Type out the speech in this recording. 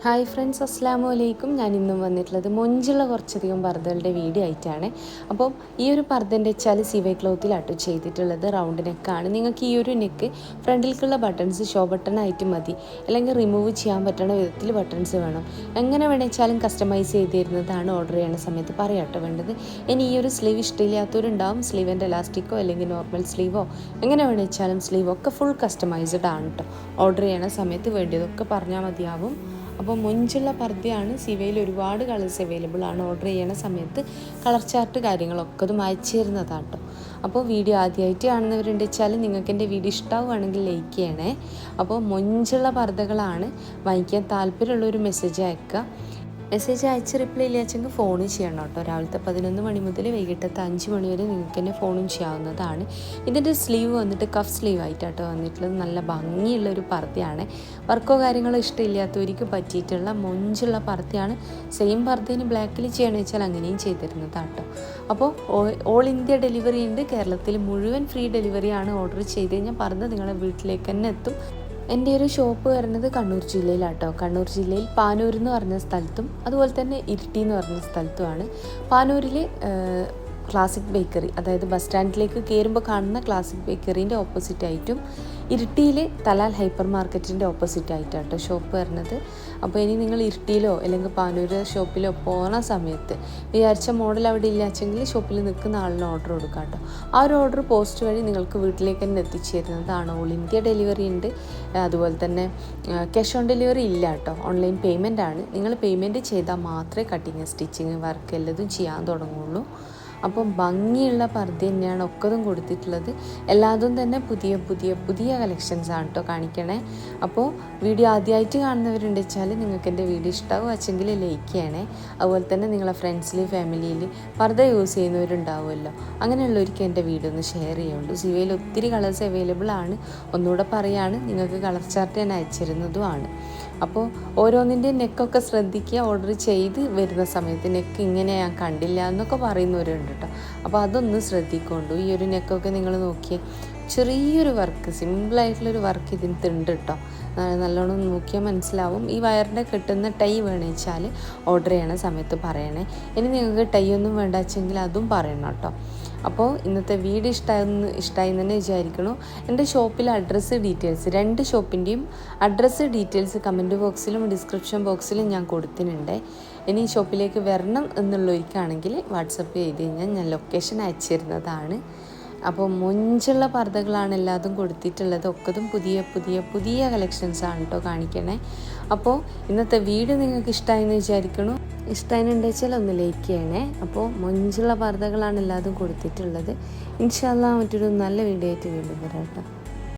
Hi friends, അസ്സലാമു അലൈക്കും. ഞാൻ ഇന്നും വന്നിട്ടുള്ളത് മൊഞ്ചുള്ള കുറച്ചധികം പർദ്ദകളുടെ വീഡിയോ ആയിട്ടാണ്. അപ്പം ഈ ഒരു പർദ്ദൻ്റെ വെച്ചാൽ സിവൈ ക്ലോത്തിലാട്ടോ ചെയ്തിട്ടുള്ളത്. റൗണ്ട് നെക്കാണ്. നിങ്ങൾക്ക് ഈ ഒരു നെക്ക് ഫ്രണ്ടിലേക്കുള്ള ബട്ടൺസ് ഷോ ബട്ടൺ ആയിട്ട് മതി, അല്ലെങ്കിൽ റിമൂവ് ചെയ്യാൻ പറ്റുന്ന വിധത്തിൽ ബട്ടൺസ് വേണം. എങ്ങനെ വേണമെച്ചാലും കസ്റ്റമൈസ് ചെയ്ത് തരുന്നതാണ് ഓർഡർ ചെയ്യുന്ന സമയത്ത് പറയാട്ടോ വേണ്ടത്. ഇനി ഈ ഒരു സ്ലീവ് ഇഷ്ടമില്ലാത്തവരുണ്ടാവും. സ്ലീവിൻ്റെ എലാസ്റ്റിക്കോ അല്ലെങ്കിൽ നോർമൽ സ്ലീവോ എങ്ങനെ വേണമെച്ചാലും സ്ലീവൊക്കെ ഫുൾ കസ്റ്റമൈസ്ഡ് ആണ് കേട്ടോ. ഓർഡർ ചെയ്യണ സമയത്ത് വേണ്ടിയതൊക്കെ പറഞ്ഞാൽ മതിയാവും. അപ്പോൾ മൊഞ്ചുള്ള പർദ്ദയാണ്. സിവയിൽ ഒരുപാട് കളേഴ്സ് അവൈലബിൾ ആണ്. ഓർഡർ ചെയ്യണ സമയത്ത് കളർ ചാർട്ട് കാര്യങ്ങളൊക്കെ അതും അയച്ചു തരുന്നതാണ് കേട്ടോ. അപ്പോൾ വീഡിയോ ആദ്യമായിട്ട് കാണുന്നവരുണ്ട് വെച്ചാൽ നിങ്ങൾക്ക് എൻ്റെ വീഡിയോ ഇഷ്ടമാവുകയാണെങ്കിൽ ലൈക്ക് ചെയ്യണേ. അപ്പോൾ മൊഞ്ചുള്ള പർദ്ദകളാണ്. വാങ്ങിക്കാൻ താല്പര്യമുള്ളൊരു മെസ്സേജ് അയക്കുക. മെസ്സേജ് അയച്ച് റിപ്ലൈ ഇല്ലാച്ചെങ്കിൽ ഫോൺ ചെയ്യണം കേട്ടോ. രാവിലത്തെ 11 മണി മുതൽ വൈകിട്ടത്തെ 5 മണി വരെ നിങ്ങൾക്ക് തന്നെ ഫോണും ചെയ്യാവുന്നതാണ്. ഇതിൻ്റെ സ്ലീവ് വന്നിട്ട് കഫ് സ്ലീവ് ആയിട്ടാട്ടോ വന്നിട്ടുള്ളത്. നല്ല ഭംഗിയുള്ളൊരു പർദ്ദയാണ്. വർക്കോ കാര്യങ്ങളോ ഇഷ്ടമില്ലാത്തവർക്ക് പറ്റിയിട്ടുള്ള മൊഞ്ചുള്ള പർദ്ദയാണ്. സെയിം പർദ്ദേന് ബ്ലാക്കിൽ ചെയ്യണമെന്ന് വെച്ചാൽ അങ്ങനെയും ചെയ്തിരുന്നതാണ് കേട്ടോ. അപ്പോൾ ഓൾ ഇന്ത്യ ഡെലിവറി ഉണ്ട്. കേരളത്തിൽ മുഴുവൻ ഫ്രീ ഡെലിവറിയാണ്. ഓർഡർ ചെയ്ത് കഴിഞ്ഞാൽ പർദ്ദ നിങ്ങളുടെ വീട്ടിലേക്ക് തന്നെ എത്തും. എൻ്റെ ഒരു ഷോപ്പ് വരുന്നത് കണ്ണൂർ ജില്ലയിലാട്ടോ. കണ്ണൂർ ജില്ലയിൽ പാനൂർ എന്ന് പറഞ്ഞ സ്ഥലത്തും അതുപോലെ തന്നെ ഇരിട്ടി എന്ന് പറഞ്ഞ സ്ഥലത്തുമാണ്. പാനൂരിൽ ക്ലാസിക് ബേക്കറി, അതായത് ബസ് സ്റ്റാൻഡിലേക്ക് കയറുമ്പോൾ കാണുന്ന ക്ലാസിക് ബേക്കറീൻ്റെ ഓപ്പോസിറ്റായിട്ടും ഇരിട്ടിയിൽ തലാൽ ഹൈപ്പർ മാർക്കറ്റിൻ്റെ ഓപ്പോസിറ്റായിട്ടാട്ടോ ഷോപ്പ് വരുന്നത്. അപ്പോൾ ഇനി നിങ്ങൾ ഇരിട്ടിയിലോ അല്ലെങ്കിൽ പാനൂർ ഷോപ്പിലോ പോകുന്ന സമയത്ത് വിചാരിച്ച മോഡൽ അവിടെ ഇല്ലാച്ചെങ്കിൽ ഷോപ്പിൽ നിൽക്കുന്ന ആളിന് ഓർഡർ കൊടുക്കാം കേട്ടോ. ആ ഒരു ഓർഡർ പോസ്റ്റ് വഴി നിങ്ങൾക്ക് വീട്ടിലേക്ക് തന്നെ എത്തിച്ചു തരുന്നതാണ്. ഓൾ ഇന്ത്യ ഡെലിവറി ഉണ്ട്. അതുപോലെ തന്നെ ക്യാഷ് ഓൺ ഡെലിവറി ഇല്ല കേട്ടോ. ഓൺലൈൻ പേയ്മെൻ്റ് ആണ്. നിങ്ങൾ പേയ്മെൻറ്റ് ചെയ്താൽ മാത്രമേ കട്ടിങ് സ്റ്റിച്ചിങ് വർക്ക് എല്ലതും ചെയ്യാൻ തുടങ്ങുള്ളൂ. അപ്പം ഭംഗിയുള്ള പർദ്ദ തന്നെയാണ് ഒക്കതും കൊടുത്തിട്ടുള്ളത്. എല്ലാതും തന്നെ പുതിയ കളക്ഷൻസാണ് കേട്ടോ കാണിക്കണേ. അപ്പോൾ വീഡിയോ ആദ്യമായിട്ട് കാണുന്നവരുണ്ട് വെച്ചാൽ നിങ്ങൾക്ക് എൻ്റെ വീഡിയോ ഇഷ്ടമാവും വെച്ചെങ്കിൽ ലൈക്ക് ചെയ്യണേ. അതുപോലെ തന്നെ നിങ്ങളെ ഫ്രണ്ട്സിൽ ഫാമിലിയിൽ പർദ്ദ യൂസ് ചെയ്യുന്നവരുണ്ടാവുമല്ലോ, അങ്ങനെയുള്ളവർക്ക് എൻ്റെ വീഡിയോ ഒന്ന് ഷെയർ ചെയ്യുള്ളൂ. സിവയിൽ ഒത്തിരി കളേഴ്സ് അവൈലബിൾ ആണ്. ഒന്നുകൂടെ പറയുകയാണ്, നിങ്ങൾക്ക് കളർ ചാർട്ട് ഞാൻ അയച്ചിരുന്നതുമാണ്. അപ്പോൾ ഓരോന്നിൻ്റെ നെക്കൊക്കെ ശ്രദ്ധിക്കുക. ഓർഡർ ചെയ്ത് വരുന്ന സമയത്ത് നെക്ക് ഇങ്ങനെ ഞാൻ കണ്ടില്ല എന്നൊക്കെ പറയുന്നവരുണ്ട് കേട്ടോ. അപ്പോൾ അതൊന്ന് ശ്രദ്ധിക്കൊണ്ടു. ഈ ഒരു നെക്കൊക്കെ നിങ്ങൾ നോക്കിയേ, ചെറിയൊരു വർക്ക്, സിമ്പിളായിട്ടുള്ളൊരു വർക്ക് ഇതിനകത്തുണ്ട് കേട്ടോ. നല്ലോണം നോക്കിയാൽ മനസ്സിലാവും. ഈ വയറിൻ്റെ കിട്ടുന്ന ടൈ വേണമെന്ന് വെച്ചാൽ ഓർഡർ ചെയ്യണ സമയത്ത് പറയണേ. ഇനി നിങ്ങൾക്ക് ടൈ ഒന്നും വേണ്ട വെച്ചെങ്കിൽ അതും പറയണം കേട്ടോ. അപ്പോൾ ഇന്നത്തെ വീഡിയോ ഇഷ്ടമായി തന്നെ വിചാരിക്കണു. എൻ്റെ ഷോപ്പിലെ അഡ്രസ്സ് ഡീറ്റെയിൽസ്, 2 ഷോപ്പിൻ്റെയും അഡ്രസ്സ് ഡീറ്റെയിൽസ് കമൻറ്റ് ബോക്സിലും ഡിസ്ക്രിപ്ഷൻ ബോക്സിലും ഞാൻ കൊടുത്തിട്ടുണ്ട്. ഇനി ഷോപ്പിലേക്ക് വരണം എന്നുള്ളവർക്കാണെങ്കിൽ വാട്സപ്പ് ചെയ്ത് കഴിഞ്ഞാൽ ഞാൻ ലൊക്കേഷൻ അയച്ചു തരുന്നതാണ്. അപ്പോൾ മൊഞ്ചുള്ള പർദ്ദകളാണ് എല്ലാതും കൊടുത്തിട്ടുള്ളത്. ഒക്കതും പുതിയ കളക്ഷൻസാണ് കേട്ടോ കാണിക്കണേ. അപ്പോൾ ഇന്നത്തെ വീഡിയോ നിങ്ങൾക്ക് ഇഷ്ടമായെന്ന് വിചാരിക്കണു. ഇഷ്ടമായിട്ടുണ്ടെന്ന് വെച്ചാൽ ഒന്ന് ലൈക്ക് ചെയ്യണേ. അപ്പോൾ മൊഞ്ചുള്ള പർദ്ദകളാണ് എല്ലാതും കൊടുത്തിട്ടുള്ളത്. ഇൻഷാ അല്ലാഹ് മറ്റൊരു നല്ല വീഡിയോ ആയിട്ട് വീണ്ടും വരാം കേട്ടോ.